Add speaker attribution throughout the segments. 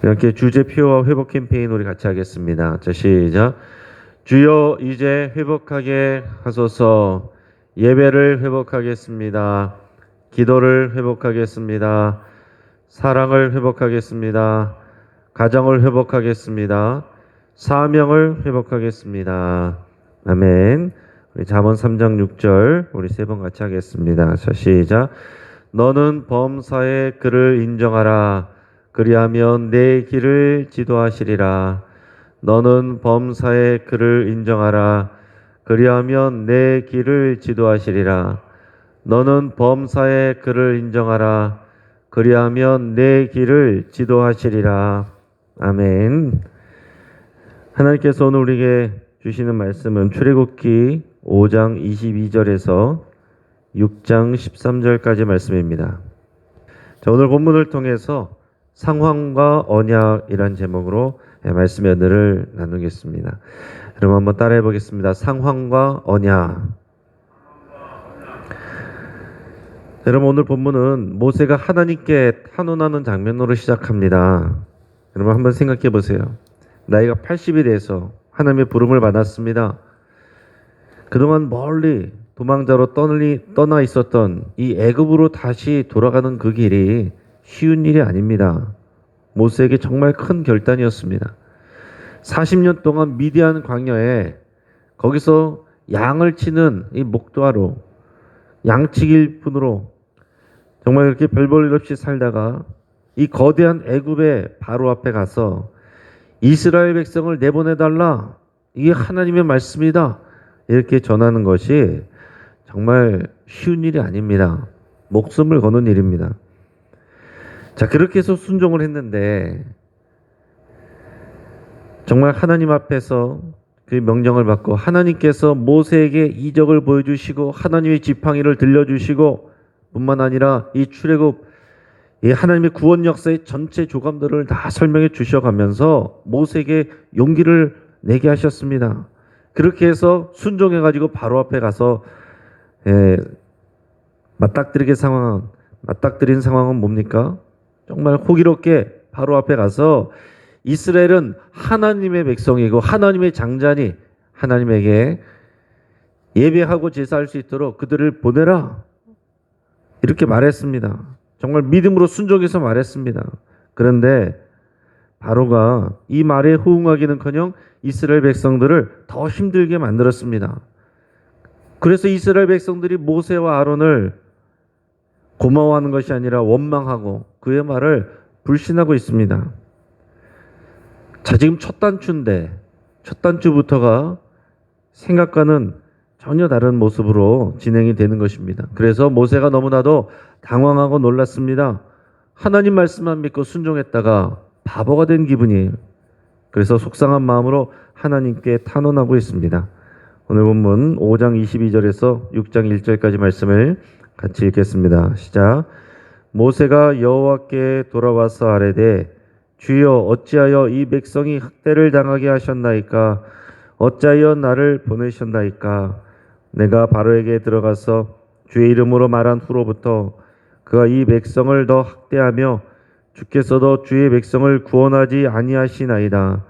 Speaker 1: 이렇게 주제 피오와 회복 캠페인 우리 같이 하겠습니다. 자, 시작. 주여 이제 회복하게 하소서. 예배를 회복하겠습니다. 기도를 회복하겠습니다. 사랑을 회복하겠습니다. 가정을 회복하겠습니다. 사명을 회복하겠습니다. 아멘. 우리 잠언 3장 6절 우리 세 번 같이 하겠습니다. 자, 시작. 너는 범사의 그를 인정하라. 그리하면 내 길을 지도하시리라. 너는 범사의 그를 인정하라. 그리하면 내 길을 지도하시리라. 너는 범사의 그를 인정하라. 그리하면 내 길을 지도하시리라. 아멘. 하나님께서 오늘 우리에게 주시는 말씀은 출애굽기 5장 22절에서 6장 13절까지 말씀입니다. 자, 오늘 본문을 통해서 상황과 언약이란 제목으로 말씀의 은혜를 나누겠습니다. 여러분 한번 따라해 보겠습니다. 상황과 언약. 여러분 오늘 본문은 모세가 하나님께 탄원하는 장면으로 시작합니다. 여러분 한번 생각해 보세요. 나이가 80이 돼서 하나님의 부름을 받았습니다. 그동안 멀리 도망자로 떠나 있었던 이 애굽으로 다시 돌아가는 그 길이 쉬운 일이 아닙니다. 모세에게 정말 큰 결단이었습니다. 40년 동안 미디안 광야에 거기서 양을 치는 이 목도하로 양치기 분으로 정말 그렇게 별 볼 일 없이 살다가 이 거대한 애굽의 바로 앞에 가서 이스라엘 백성을 내보내달라. 이게 하나님의 말씀이다. 이렇게 전하는 것이 정말 쉬운 일이 아닙니다. 목숨을 거는 일입니다. 자, 그렇게 해서 순종을 했는데 정말 하나님 앞에서 그 명령을 받고 하나님께서 모세에게 이적을 보여주시고 하나님의 지팡이를 들려주시고 뿐만 아니라 이 출애굽 이 하나님의 구원 역사의 전체 조감들을 다 설명해 주셔가면서 모세에게 용기를 내게 하셨습니다. 그렇게 해서 순종해 가지고 바로 앞에 가서 맞닥뜨린 상황은 뭡니까? 정말 호기롭게 바로 앞에 가서 이스라엘은 하나님의 백성이고 하나님의 장자니 하나님에게 예배하고 제사할 수 있도록 그들을 보내라. 이렇게 말했습니다. 정말 믿음으로 순종해서 말했습니다. 그런데 바로가 이 말에 호응하기는커녕 이스라엘 백성들을 더 힘들게 만들었습니다. 그래서 이스라엘 백성들이 모세와 아론을 고마워하는 것이 아니라 원망하고 그의 말을 불신하고 있습니다. 자, 지금 첫 단추인데 첫 단추부터가 생각과는 전혀 다른 모습으로 진행이 되는 것입니다. 그래서 모세가 너무나도 당황하고 놀랐습니다. 하나님 말씀만 믿고 순종했다가 바보가 된 기분이에요. 그래서 속상한 마음으로 하나님께 탄원하고 있습니다. 오늘 본문 5장 22절에서 6장 1절까지 말씀을 같이 읽겠습니다. 시작. 모세가 여호와께 돌아와서 아뢰되 주여 어찌하여 이 백성이 학대를 당하게 하셨나이까? 어찌하여 나를 보내셨나이까? 내가 바로에게 들어가서 주의 이름으로 말한 후로부터 그가 이 백성을 더 학대하며 주께서도 주의 백성을 구원하지 아니하시나이다.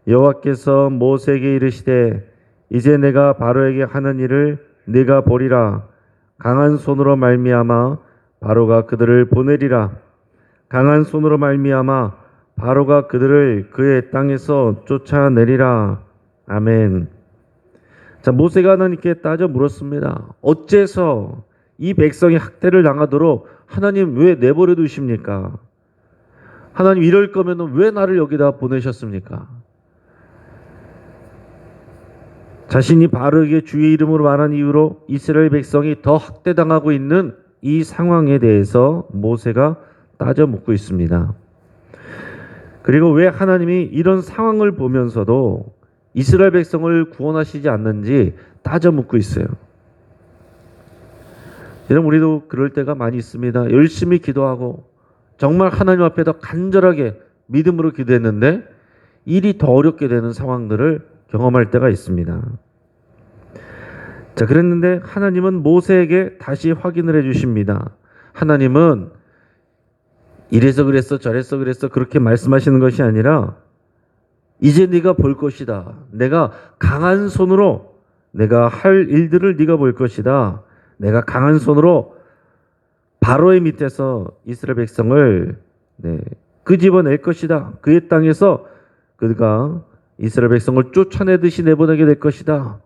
Speaker 1: 여호와께서 모세에게 이르시되 이제 내가 바로에게 하는 일을 네가 보리라. 강한 손으로 말미암아 바로가 그들을 보내리라. 강한 손으로 말미암아 바로가 그들을 그의 땅에서 쫓아내리라. 아멘. 자, 모세가 하나님께 따져 물었습니다. 어째서 이 백성이 학대를 당하도록 하나님 왜 내버려 두십니까? 하나님 이럴 거면 왜 나를 여기다 보내셨습니까? 자신이 바로에게 주의 이름으로 말한 이유로 이스라엘 백성이 더 학대당하고 있는 이 상황에 대해서 모세가 따져 묻고 있습니다. 그리고 왜 하나님이 이런 상황을 보면서도 이스라엘 백성을 구원하시지 않는지 따져 묻고 있어요. 여러분 우리도 그럴 때가 많이 있습니다. 열심히 기도하고 정말 하나님 앞에 더 간절하게 믿음으로 기도했는데 일이 더 어렵게 되는 상황들을 경험할 때가 있습니다. 자, 그랬는데 하나님은 모세에게 다시 확인을 해 주십니다. 하나님은 이래서 그랬어 저래서 그랬어 그렇게 말씀하시는 것이 아니라 이제 네가 볼 것이다. 내가 강한 손으로 내가 할 일들을 네가 볼 것이다. 내가 강한 손으로 바로의 밑에서 이스라엘 백성을 끄집어낼 것이다. 그의 땅에서 그가 이스라엘 백성을 쫓아내듯이 내보내게 될 것이다.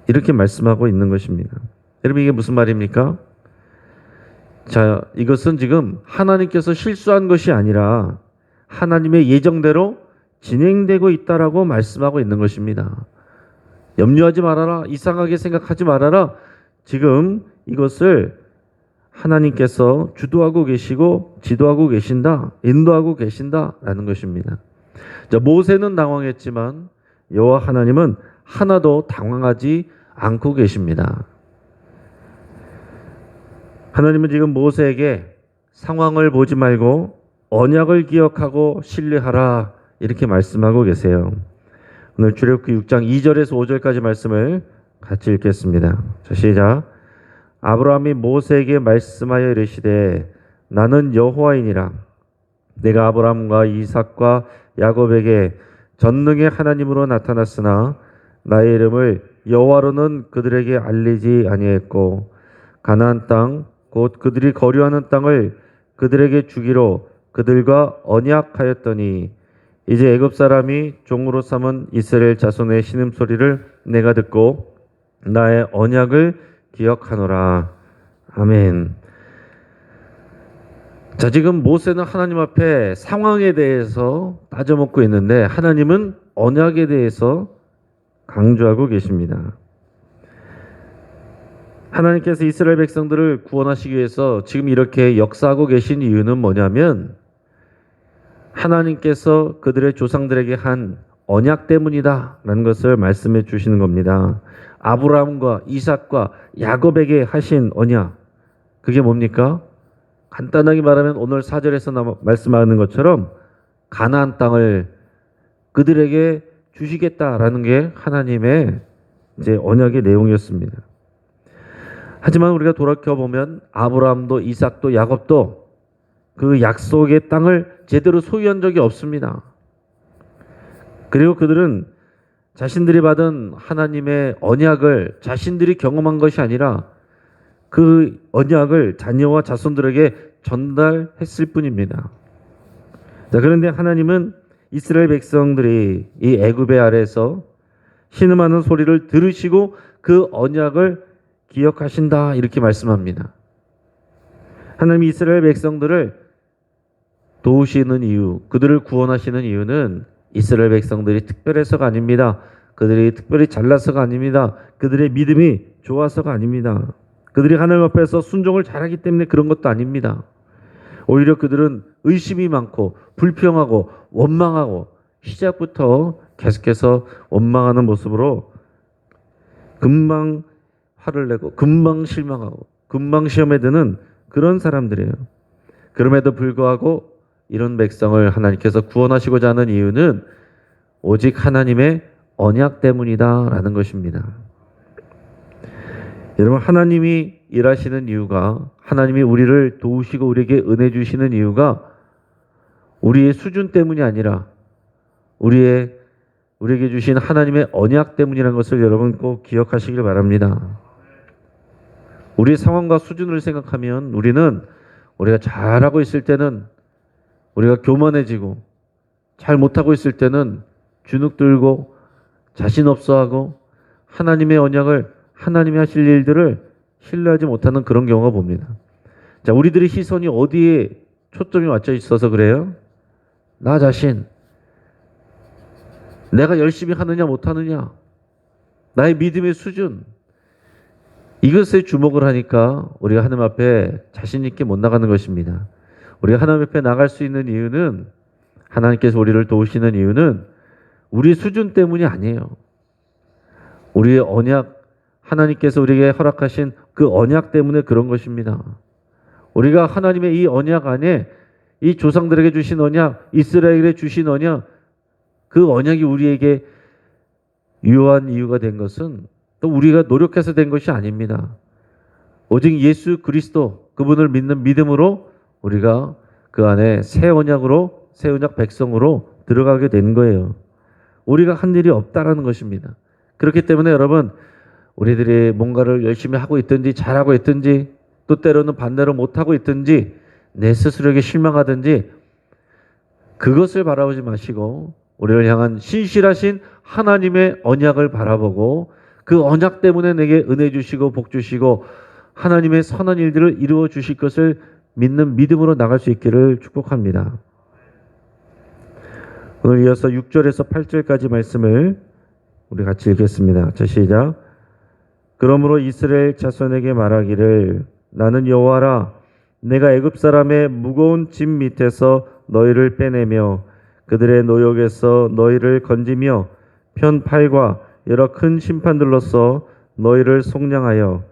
Speaker 1: 이렇게 말씀하고 있는 것입니다. 여러분 이게 무슨 말입니까? 자, 이것은 지금 하나님께서 실수한 것이 아니라 하나님의 예정대로 진행되고 있다라고 말씀하고 있는 것입니다. 염려하지 말아라. 이상하게 생각하지 말아라. 지금 이것을 하나님께서 주도하고 계시고 지도하고 계신다. 인도하고 계신다라는 것입니다. 자, 모세는 당황했지만 여호와 하나님은 하나도 당황하지 않고 계십니다. 하나님은 지금 모세에게 상황을 보지 말고 언약을 기억하고 신뢰하라 이렇게 말씀하고 계세요. 오늘 출애굽기 6장 2절에서 5절까지 말씀을 같이 읽겠습니다. 자, 시작. 아브라함이 모세에게 말씀하여 이르시되 나는 여호와이니라. 내가 아브라함과 이삭과 야곱에게 전능의 하나님으로 나타났으나 나의 이름을 여호와로는 그들에게 알리지 아니했고 가나안 땅 곧 그들이 거류하는 땅을 그들에게 주기로 그들과 언약하였더니 이제 애굽 사람이 종으로 삼은 이스라엘 자손의 신음소리를 내가 듣고 나의 언약을 기억하노라. 아멘. 자, 지금 모세는 하나님 앞에 상황에 대해서 따져먹고 있는데 하나님은 언약에 대해서 강조하고 계십니다. 하나님께서 이스라엘 백성들을 구원하시기 위해서 지금 이렇게 역사하고 계신 이유는 뭐냐면 하나님께서 그들의 조상들에게 한 언약 때문이다 라는 것을 말씀해 주시는 겁니다. 아브라함과 이삭과 야곱에게 하신 언약, 그게 뭡니까? 간단하게 말하면 오늘 4절에서 말씀하는 것처럼 가나안 땅을 그들에게 주시겠다라는 게 하나님의 이제 언약의 내용이었습니다. 하지만 우리가 돌이켜보면 아브라함도 이삭도 야곱도 그 약속의 땅을 제대로 소유한 적이 없습니다. 그리고 그들은 자신들이 받은 하나님의 언약을 자신들이 경험한 것이 아니라 그 언약을 자녀와 자손들에게 전달했을 뿐입니다. 자, 그런데 하나님은 이스라엘 백성들이 이 애굽의 아래에서 신음하는 소리를 들으시고 그 언약을 기억하신다 이렇게 말씀합니다. 하나님이 이스라엘 백성들을 도우시는 이유, 그들을 구원하시는 이유는 이스라엘 백성들이 특별해서가 아닙니다. 그들이 특별히 잘나서가 아닙니다. 그들의 믿음이 좋아서가 아닙니다. 그들이 하나님 앞에서 순종을 잘하기 때문에 그런 것도 아닙니다. 오히려 그들은 의심이 많고 불평하고 원망하고 시작부터 계속해서 원망하는 모습으로 금방 화를 내고 금방 실망하고 금방 시험에 드는 그런 사람들이에요. 그럼에도 불구하고 이런 백성을 하나님께서 구원하시고자 하는 이유는 오직 하나님의 언약 때문이다라는 것입니다. 여러분, 하나님이 일하시는 이유가, 하나님이 우리를 도우시고 우리에게 은혜 주시는 이유가 우리의 수준 때문이 아니라 우리에게 주신 하나님의 언약 때문이라는 것을 여러분 꼭 기억하시길 바랍니다. 우리의 상황과 수준을 생각하면 우리가 잘하고 있을 때는 우리가 교만해지고 잘 못하고 있을 때는 주눅 들고 자신 없어하고 하나님의 언약을 하나님이 하실 일들을 신뢰하지 못하는 그런 경우가 봅니다. 자, 우리들의 시선이 어디에 초점이 맞춰 있어서 그래요? 나 자신. 내가 열심히 하느냐 못하느냐. 나의 믿음의 수준. 이것에 주목을 하니까 우리가 하나님 앞에 자신 있게 못 나가는 것입니다. 우리가 하나님 앞에 나갈 수 있는 이유는, 하나님께서 우리를 도우시는 이유는 우리 수준 때문이 아니에요. 우리의 언약, 하나님께서 우리에게 허락하신 그 언약 때문에 그런 것입니다. 우리가 하나님의 이 언약 안에, 이 조상들에게 주신 언약, 이스라엘에 주신 언약, 그 언약이 우리에게 유효한 이유가 된 것은 또 우리가 노력해서 된 것이 아닙니다. 오직 예수 그리스도, 그분을 믿는 믿음으로 우리가 그 안에 새 언약으로 새 언약 백성으로 들어가게 된 거예요. 우리가 한 일이 없다라는 것입니다. 그렇기 때문에 여러분 우리들이 뭔가를 열심히 하고 있든지 잘하고 있든지 또 때로는 반대로 못하고 있든지 내 스스로에게 실망하든지 그것을 바라보지 마시고 우리를 향한 신실하신 하나님의 언약을 바라보고 그 언약 때문에 내게 은혜 주시고 복 주시고 하나님의 선한 일들을 이루어 주실 것을 믿는 믿음으로 나갈 수 있기를 축복합니다. 오늘 이어서 6절에서 8절까지 말씀을 우리 같이 읽겠습니다. 자, 시작. 그러므로 이스라엘 자손에게 말하기를 나는 여호와라 내가 애굽 사람의 무거운 짐 밑에서 너희를 빼내며 그들의 노역에서 너희를 건지며 편팔과 여러 큰 심판들로서 너희를 속량하여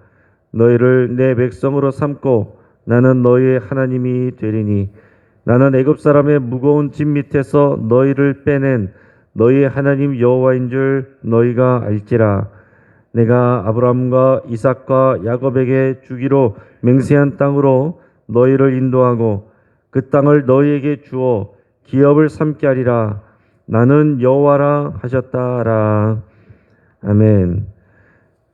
Speaker 1: 너희를 내 백성으로 삼고 나는 너희의 하나님이 되리니 나는 애굽 사람의 무거운 짐 밑에서 너희를 빼낸 너희의 하나님 여호와인 줄 너희가 알지라. 내가 아브라함과 이삭과 야곱에게 주기로 맹세한 땅으로 너희를 인도하고 그 땅을 너희에게 주어 기업을 삼게 하리라. 나는 여호와라 하셨다라. 아멘.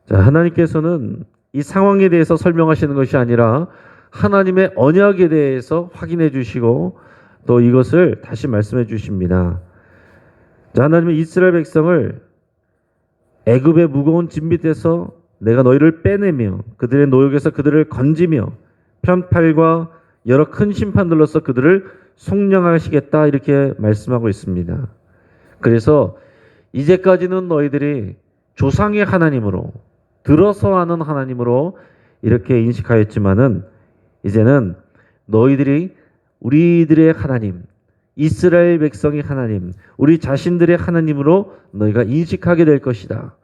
Speaker 1: 자, 하나님께서는 이 상황에 대해서 설명하시는 것이 아니라 하나님의 언약에 대해서 확인해 주시고 또 이것을 다시 말씀해 주십니다. 자, 하나님은 이스라엘 백성을 애굽의 무거운 짐 밑에서 내가 너희를 빼내며 그들의 노역에서 그들을 건지며 편팔과 여러 큰 심판들로서 그들을 속량하시겠다 이렇게 말씀하고 있습니다. 그래서 이제까지는 너희들이 조상의 하나님으로 들어서 하는 하나님으로 이렇게 인식하였지만은 이제는 너희들이 우리들의 하나님, 이스라엘 백성의 하나님, 우리 자신들의 하나님으로 너희가 인식하게 될 것이다.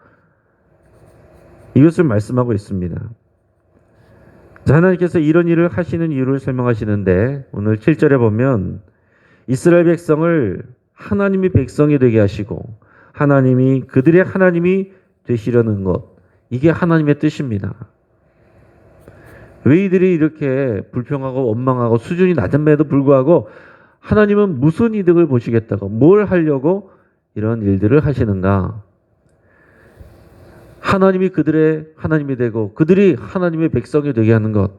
Speaker 1: 이것을 말씀하고 있습니다. 자, 하나님께서 이런 일을 하시는 이유를 설명하시는데 오늘 7절에 보면 이스라엘 백성을 하나님이 백성이 되게 하시고 하나님이 그들의 하나님이 되시려는 것, 이게 하나님의 뜻입니다. 왜 이들이 이렇게 불평하고 원망하고 수준이 낮음에도 불구하고 하나님은 무슨 이득을 보시겠다고 뭘 하려고 이런 일들을 하시는가? 하나님이 그들의 하나님이 되고 그들이 하나님의 백성이 되게 하는 것,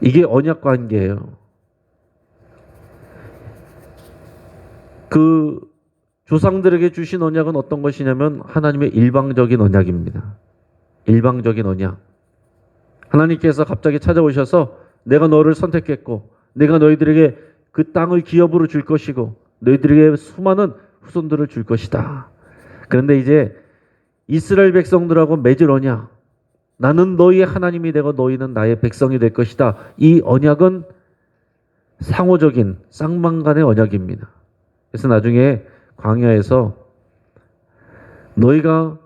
Speaker 1: 이게 언약 관계예요. 그 조상들에게 주신 언약은 어떤 것이냐면 하나님의 일방적인 언약입니다. 일방적인 언약. 하나님께서 갑자기 찾아오셔서 내가 너를 선택했고 내가 너희들에게 그 땅을 기업으로 줄 것이고 너희들에게 수많은 후손들을 줄 것이다. 그런데 이제 이스라엘 백성들하고 맺을 언약, 나는 너희의 하나님이 되고 너희는 나의 백성이 될 것이다. 이 언약은 상호적인 쌍방간의 언약입니다. 그래서 나중에 광야에서 너희가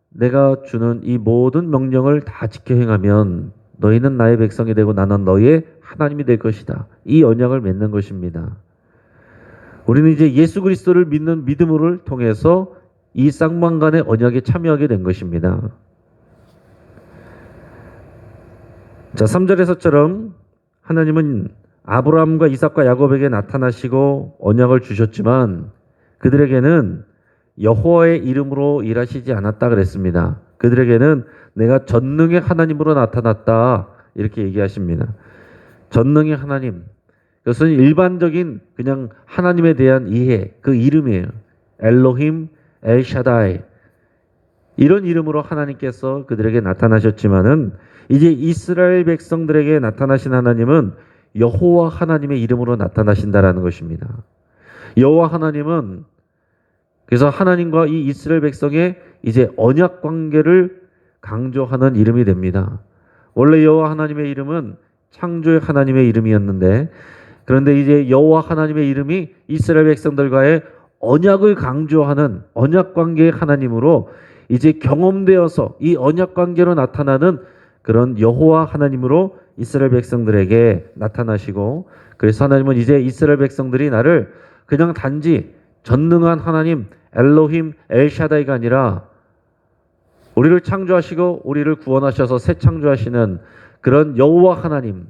Speaker 1: 내가 주는 이 모든 명령을 다 지켜 행하면 너희는 나의 백성이 되고 나는 너희의 하나님이 될 것이다. 이 언약을 맺는 것입니다. 우리는 이제 예수 그리스도를 믿는 믿음을 통해서 이 쌍방간의 언약에 참여하게 된 것입니다. 자, 3절에서처럼 하나님은 아브라함과 이삭과 야곱에게 나타나시고 언약을 주셨지만 그들에게는 여호와의 이름으로 일하시지 않았다 그랬습니다. 그들에게는 내가 전능의 하나님으로 나타났다 이렇게 얘기하십니다. 전능의 하나님, 그것은 일반적인 그냥 하나님에 대한 이해, 그 이름이에요. 엘로힘, 엘샤다이, 이런 이름으로 하나님께서 그들에게 나타나셨지만은 이제 이스라엘 백성들에게 나타나신 하나님은 여호와 하나님의 이름으로 나타나신다라는 것입니다. 여호와 하나님은 그래서 하나님과 이 이스라엘 백성의 이제 언약 관계를 강조하는 이름이 됩니다. 원래 여호와 하나님의 이름은 창조의 하나님의 이름이었는데 그런데 이제 여호와 하나님의 이름이 이스라엘 백성들과의 언약을 강조하는 언약 관계의 하나님으로 이제 경험되어서 이 언약 관계로 나타나는 그런 여호와 하나님으로 이스라엘 백성들에게 나타나시고 그래서 하나님은 이제 이스라엘 백성들이 나를 그냥 단지 전능한 하나님 엘로힘 엘샤다이가 아니라 우리를 창조하시고 우리를 구원하셔서 새 창조하시는 그런 여호와 하나님,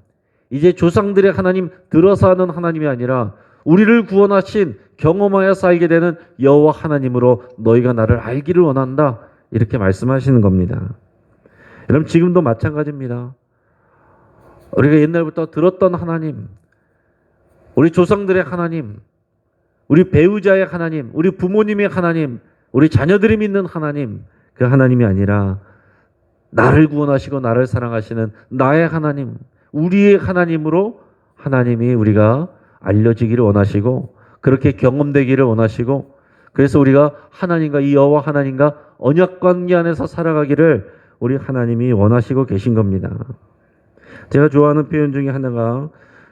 Speaker 1: 이제 조상들의 하나님 들어서 하는 하나님이 아니라 우리를 구원하신 경험하여 살게 되는 여호와 하나님으로 너희가 나를 알기를 원한다. 이렇게 말씀하시는 겁니다. 여러분 지금도 마찬가지입니다. 우리가 옛날부터 들었던 하나님, 우리 조상들의 하나님, 우리 배우자의 하나님, 우리 부모님의 하나님, 우리 자녀들이 믿는 하나님, 그 하나님이 아니라 나를 구원하시고 나를 사랑하시는 나의 하나님, 우리의 하나님으로 하나님이 우리가 알려지기를 원하시고 그렇게 경험되기를 원하시고 그래서 우리가 하나님과 이 여호와 하나님과 언약 관계 안에서 살아가기를 우리 하나님이 원하시고 계신 겁니다. 제가 좋아하는 표현 중에 하나가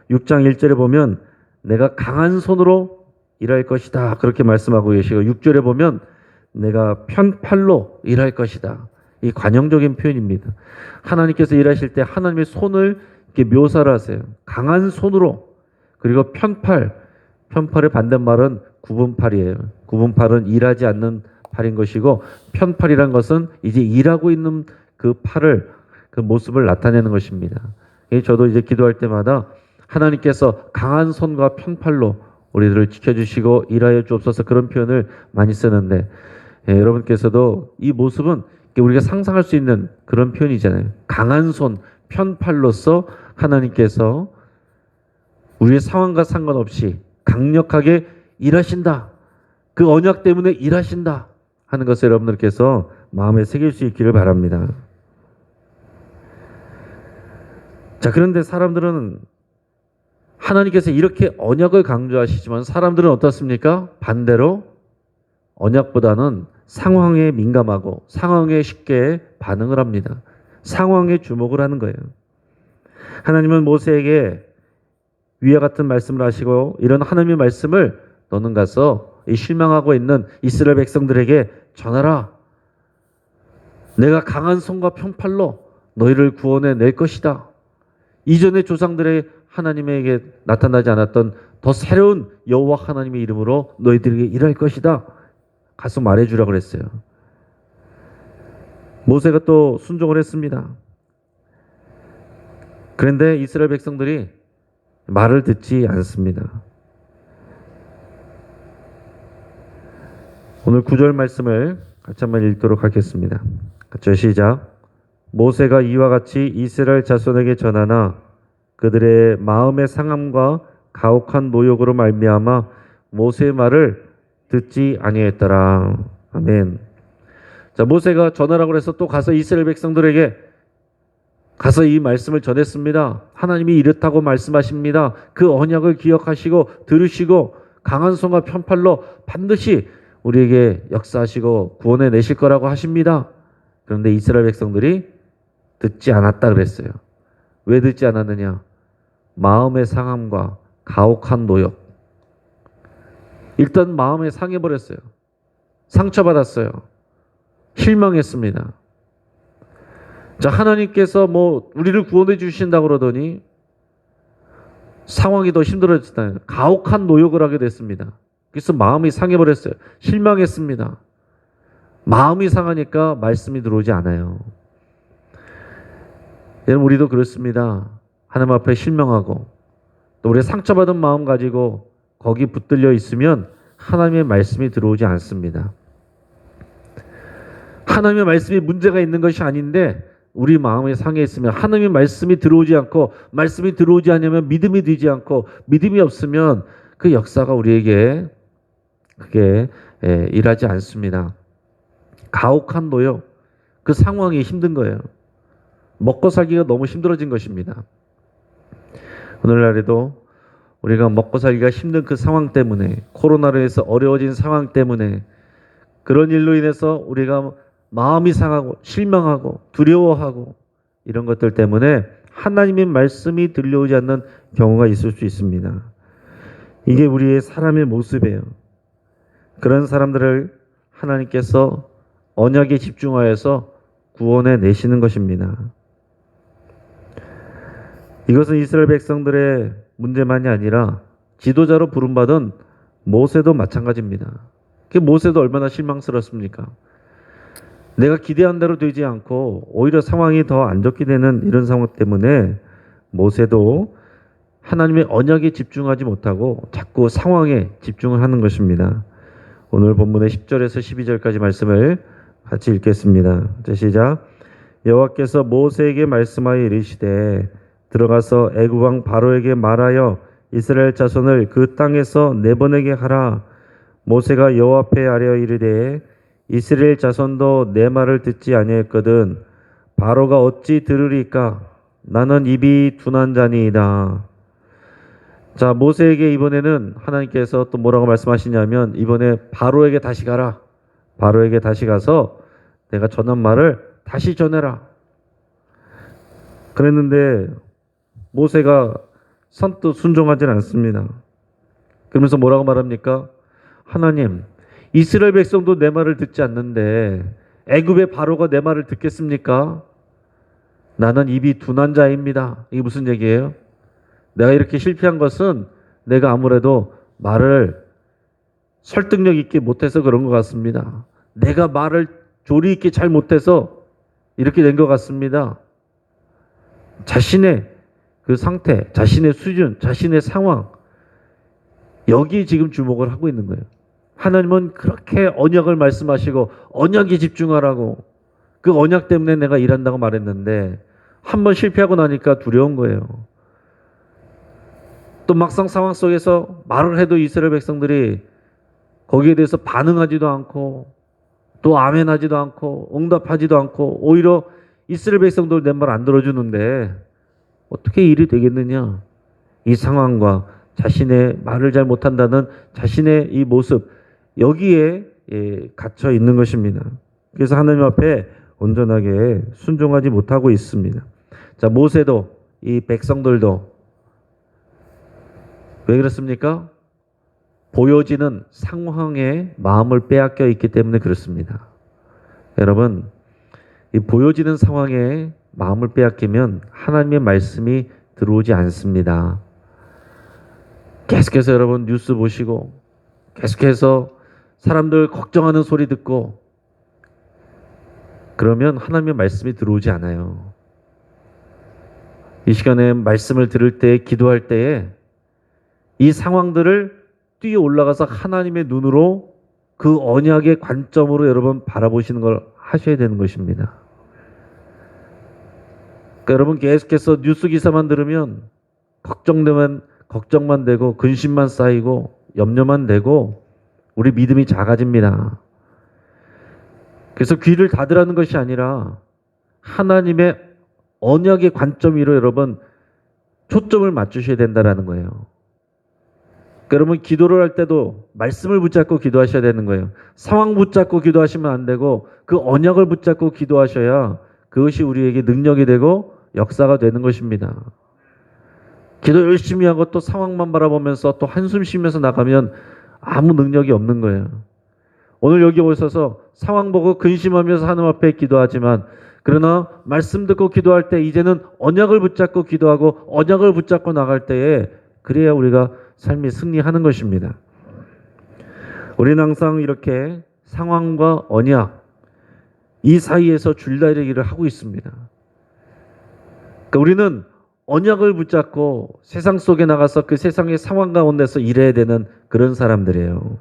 Speaker 1: 6장 1절에 보면 내가 강한 손으로 일할 것이다. 그렇게 말씀하고 계시고 6절에 보면 내가 편팔로 일할 것이다. 이 관용적인 표현입니다. 하나님께서 일하실 때 하나님의 손을 이렇게 묘사를 하세요. 강한 손으로. 그리고 편팔의 반대말은 구분팔이에요. 구분팔은 일하지 않는 팔인 것이고 편팔이란 것은 이제 일하고 있는 그 팔을 그 모습을 나타내는 것입니다. 저도 이제 기도할 때마다 하나님께서 강한 손과 편팔로 우리들을 지켜주시고 일하여 주옵소서 그런 표현을 많이 쓰는데 여러분께서도 이 모습은 우리가 상상할 수 있는 그런 표현이잖아요. 강한 손, 편팔로서 하나님께서 우리의 상황과 상관없이 강력하게 일하신다. 그 언약 때문에 일하신다 하는 것을 여러분들께서 마음에 새길 수 있기를 바랍니다. 자, 그런데 사람들은 하나님께서 이렇게 언약을 강조하시지만 사람들은 어떻습니까? 반대로 언약보다는 상황에 민감하고 상황에 쉽게 반응을 합니다. 상황에 주목을 하는 거예요. 하나님은 모세에게 위와 같은 말씀을 하시고 이런 하나님의 말씀을 너는 가서 이 실망하고 있는 이스라엘 백성들에게 전하라. 내가 강한 손과 편팔로 너희를 구원해 낼 것이다. 이전의 조상들의 하나님에게 나타나지 않았던 더 새로운 여호와 하나님의 이름으로 너희들에게 일할 것이다. 가서 말해주라 그랬어요. 모세가 또 순종을 했습니다. 그런데 이스라엘 백성들이 말을 듣지 않습니다. 오늘 9절 말씀을 같이 한번 읽도록 하겠습니다. 같이 시작. 모세가 이와 같이 이스라엘 자손에게 전하나 그들의 마음의 상함과 가혹한 노역으로 말미암아 모세의 말을 듣지 아니했더라. 아멘. 자, 모세가 전하라고 해서 또 가서 이스라엘 백성들에게 가서 이 말씀을 전했습니다. 하나님이 이렇다고 말씀하십니다. 그 언약을 기억하시고 들으시고 강한 손과 편팔로 반드시 우리에게 역사하시고 구원해 내실 거라고 하십니다. 그런데 이스라엘 백성들이 듣지 않았다 그랬어요. 왜 듣지 않았느냐? 마음의 상함과 가혹한 노역. 일단 마음에 상해버렸어요. 상처받았어요. 실망했습니다. 자, 하나님께서 우리를 구원해 주신다고 그러더니 상황이 더 힘들어졌잖아요. 가혹한 노역을 하게 됐습니다. 그래서 마음이 상해버렸어요. 실망했습니다. 마음이 상하니까 말씀이 들어오지 않아요. 여러분, 우리도 그렇습니다. 하나님 앞에 실망하고 또 우리가 상처받은 마음 가지고 거기 붙들려 있으면 하나님의 말씀이 들어오지 않습니다. 하나님의 말씀이 문제가 있는 것이 아닌데 우리 마음에 상해 있으면 하나님의 말씀이 들어오지 않고 말씀이 들어오지 않으면 믿음이 되지 않고 믿음이 없으면 그 역사가 우리에게 그게 일하지 않습니다. 가혹한 노역, 그 상황이 힘든 거예요. 먹고 살기가 너무 힘들어진 것입니다. 오늘날에도 우리가 먹고 살기가 힘든 그 상황 때문에 코로나로 해서 어려워진 상황 때문에 그런 일로 인해서 우리가 마음이 상하고 실망하고 두려워하고 이런 것들 때문에 하나님의 말씀이 들려오지 않는 경우가 있을 수 있습니다. 이게 우리의 사람의 모습이에요. 그런 사람들을 하나님께서 언약에 집중하여서 구원해 내시는 것입니다. 이것은 이스라엘 백성들의 문제만이 아니라 지도자로 부름받은 모세도 마찬가지입니다. 그 모세도 얼마나 실망스럽습니까? 내가 기대한 대로 되지 않고 오히려 상황이 더 안 좋게 되는 이런 상황 때문에 모세도 하나님의 언약에 집중하지 못하고 자꾸 상황에 집중을 하는 것입니다. 오늘 본문의 10절에서 12절까지 말씀을 같이 읽겠습니다. 자, 시작. 여호와께서 모세에게 말씀하여 이르시되 들어가서 애굽 왕 바로에게 말하여 이스라엘 자손을 그 땅에서 내보내게 하라. 모세가 여호와 앞에 아뢰어 이르되 이스라엘 자손도 내 말을 듣지 아니했거든 바로가 어찌 들으리까? 나는 입이 둔한 자니이다. 자, 모세에게 이번에는 하나님께서 또 뭐라고 말씀하시냐면 이번에 바로에게 다시 가라. 바로에게 다시 가서 내가 전한 말을 다시 전해라. 그랬는데 모세가 선뜻 순종하지 않습니다. 그러면서 뭐라고 말합니까? 하나님, 이스라엘 백성도 내 말을 듣지 않는데 애굽의 바로가 내 말을 듣겠습니까? 나는 입이 둔한 자입니다. 이게 무슨 얘기예요? 내가 이렇게 실패한 것은 내가 아무래도 말을 설득력 있게 못해서 그런 것 같습니다. 내가 말을 조리 있게 잘 못해서 이렇게 된 것 같습니다. 자신의 그 상태, 자신의 수준, 자신의 상황 여기 지금 주목을 하고 있는 거예요. 하나님은 그렇게 언약을 말씀하시고 언약에 집중하라고 그 언약 때문에 내가 일한다고 말했는데 한번 실패하고 나니까 두려운 거예요. 또 막상 상황 속에서 말을 해도 이스라엘 백성들이 거기에 대해서 반응하지도 않고 또 아멘하지도 않고 응답하지도 않고 오히려 이스라엘 백성들 내 말 안 들어주는데 어떻게 일이 되겠느냐. 이 상황과 자신의 말을 잘 못한다는 자신의 이 모습 여기에 갇혀 있는 것입니다. 그래서 하나님 앞에 온전하게 순종하지 못하고 있습니다. 자, 모세도 이 백성들도 왜 그렇습니까? 보여지는 상황에 마음을 빼앗겨 있기 때문에 그렇습니다. 여러분, 이 보여지는 상황에 마음을 빼앗기면 하나님의 말씀이 들어오지 않습니다. 계속해서 여러분 뉴스 보시고 계속해서 사람들 걱정하는 소리 듣고 그러면 하나님의 말씀이 들어오지 않아요. 이 시간에 말씀을 들을 때, 기도할 때에 이 상황들을 뛰어 올라가서 하나님의 눈으로 그 언약의 관점으로 여러분 바라보시는 걸 하셔야 되는 것입니다. 그러니까 여러분 계속해서 뉴스 기사만 들으면 걱정만 되고 근심만 쌓이고 염려만 되고 우리 믿음이 작아집니다. 그래서 귀를 닫으라는 것이 아니라 하나님의 언약의 관점 위로 여러분 초점을 맞추셔야 된다는 거예요. 그러니까 여러분 기도를 할 때도 말씀을 붙잡고 기도하셔야 되는 거예요. 상황 붙잡고 기도하시면 안 되고 그 언약을 붙잡고 기도하셔야 그것이 우리에게 능력이 되고 역사가 되는 것입니다. 기도 열심히 하고 또 상황만 바라보면서 또 한숨 쉬면서 나가면 아무 능력이 없는 거예요. 오늘 여기 오셔서 상황 보고 근심하면서 하나님 앞에 기도하지만 그러나 말씀 듣고 기도할 때 이제는 언약을 붙잡고 기도하고 언약을 붙잡고 나갈 때에 그래야 우리가 삶이 승리하는 것입니다. 우리는 항상 이렇게 상황과 언약 이 사이에서 줄다리기를 하고 있습니다. 그러니까 우리는 언약을 붙잡고 세상 속에 나가서 그 세상의 상황 가운데서 일해야 되는 그런 사람들이에요.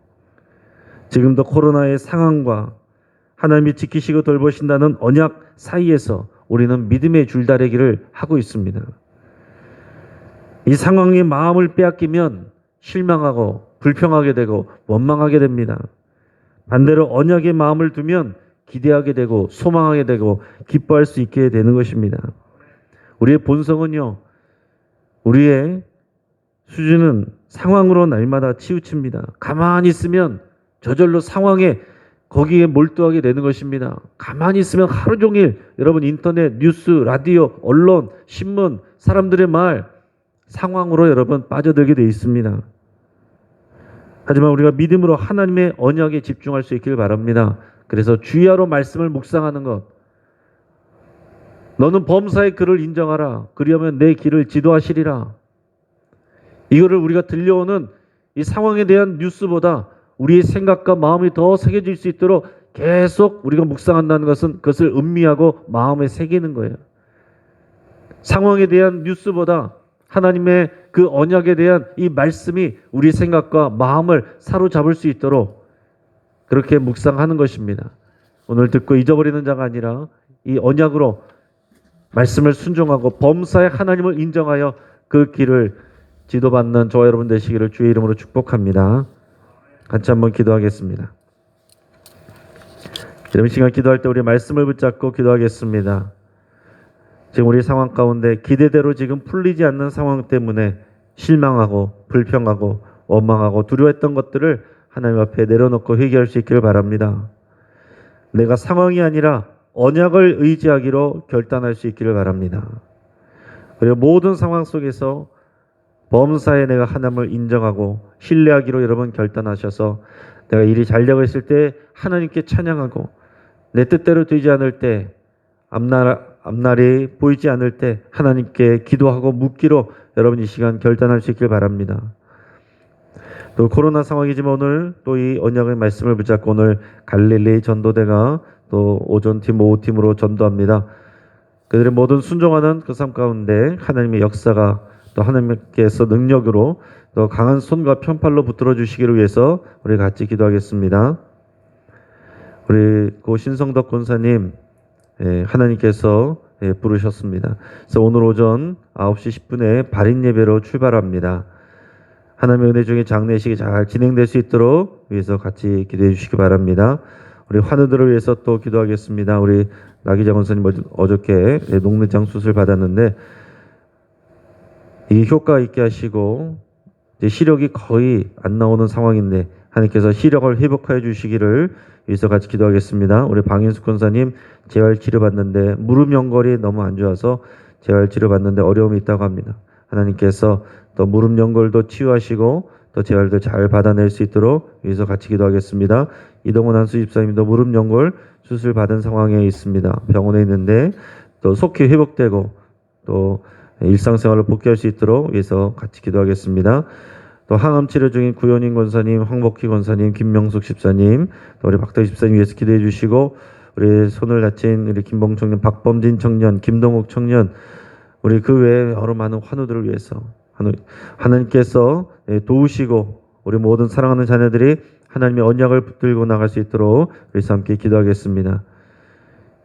Speaker 1: 지금도 코로나의 상황과 하나님이 지키시고 돌보신다는 언약 사이에서 우리는 믿음의 줄다리기를 하고 있습니다. 이 상황에 마음을 빼앗기면 실망하고 불평하게 되고 원망하게 됩니다. 반대로 언약에 마음을 두면 기대하게 되고 소망하게 되고 기뻐할 수 있게 되는 것입니다. 우리의 본성은요, 우리의 수준은 상황으로 날마다 치우칩니다. 가만히 있으면 저절로 상황에 거기에 몰두하게 되는 것입니다. 가만히 있으면 하루 종일 여러분 인터넷, 뉴스, 라디오, 언론, 신문, 사람들의 말, 상황으로 여러분 빠져들게 되어 있습니다. 하지만 우리가 믿음으로 하나님의 언약에 집중할 수 있기를 바랍니다. 그래서 주야로 말씀을 묵상하는 것. 너는 범사의 그를 인정하라. 그리하면 내 길을 지도하시리라. 이거를 우리가 들려오는 이 상황에 대한 뉴스보다 우리의 생각과 마음이 더 새겨질 수 있도록 계속 우리가 묵상한다는 것은 그것을 음미하고 마음에 새기는 거예요. 상황에 대한 뉴스보다 하나님의 그 언약에 대한 이 말씀이 우리 생각과 마음을 사로잡을 수 있도록 그렇게 묵상하는 것입니다. 오늘 듣고 잊어버리는 자가 아니라 이 언약으로 말씀을 순종하고 범사에 하나님을 인정하여 그 길을 지도받는 저와 여러분 되시기를 주의 이름으로 축복합니다. 같이 한번 기도하겠습니다. 이런 시간 기도할 때 우리 말씀을 붙잡고 기도하겠습니다. 지금 우리 상황 가운데 기대대로 지금 풀리지 않는 상황 때문에 실망하고 불평하고 원망하고 두려워했던 것들을 하나님 앞에 내려놓고 회개할 수 있기를 바랍니다. 내가 상황이 아니라 언약을 의지하기로 결단할 수 있기를 바랍니다. 그리고 모든 상황 속에서 범사에 내가 하나님을 인정하고 신뢰하기로 여러분 결단하셔서 내가 일이 잘 되고 있을 때 하나님께 찬양하고 내 뜻대로 되지 않을 때 앞날이 보이지 않을 때 하나님께 기도하고 묻기로 여러분 이 시간 결단할 수 있길 바랍니다. 또 코로나 상황이지만 오늘 또 이 언약의 말씀을 붙잡고 오늘 갈릴리 전도대가 또 오전팀 오후팀으로 전도합니다. 그들의 모든 순종하는 그 삶 가운데 하나님의 역사가 또 하나님께서 능력으로 또 강한 손과 편팔로 붙들어 주시기를 위해서 우리 같이 기도하겠습니다. 우리 고 신성덕 권사님 하나님께서 부르셨습니다. 그래서 오늘 오전 9시 10분에 발인 예배로 출발합니다. 하나님의 은혜 중에 장례식이 잘 진행될 수 있도록 위해서 같이 기도해 주시기 바랍니다. 우리 환우들을 위해서 또 기도하겠습니다. 우리 나기자 권사님 어저께 녹내장 수술 받았는데 이 효과 있게 하시고 이제 시력이 거의 안 나오는 상황인데 하나님께서 시력을 회복하여 주시기를 위해서 같이 기도하겠습니다. 우리 방인숙 권사님 재활 치료 받는데 무릎 연골이 너무 안 좋아서 재활 치료 받는데 어려움이 있다고 합니다. 하나님께서 또 무릎 연골도 치유하시고 또 재활도 잘 받아낼 수 있도록 위해서 같이 기도하겠습니다. 이동훈 한수 집사님도 무릎 연골 수술 받은 상황에 있습니다. 병원에 있는데 또 속히 회복되고 또 일상생활을 복귀할 수 있도록 위해서 같이 기도하겠습니다. 또 항암 치료 중인 구현인 권사님, 황복희 권사님, 김명숙 집사님, 또 우리 박대희 집사님 위해서 기도해 주시고 우리 손을 다친 우리 김봉 청년, 박범진 청년, 김동욱 청년, 우리 그 외에 여러 많은 환우들을 위해서 하나님께서 도우시고 우리 모든 사랑하는 자녀들이 하나님의 언약을 붙들고 나갈 수 있도록 우리 함께 기도하겠습니다.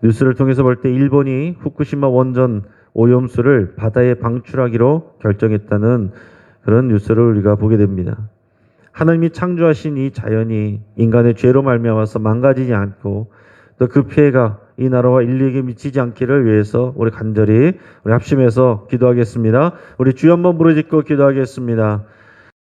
Speaker 1: 뉴스를 통해서 볼 때 일본이 후쿠시마 원전 오염수를 바다에 방출하기로 결정했다는 그런 뉴스를 우리가 보게 됩니다. 하나님이 창조하신 이 자연이 인간의 죄로 말미암아서 망가지지 않고 또 그 피해가 이 나라와 인류에게 미치지 않기를 위해서 우리 간절히 우리 합심해서 기도하겠습니다. 우리 주여 한번 부르짖고 기도하겠습니다.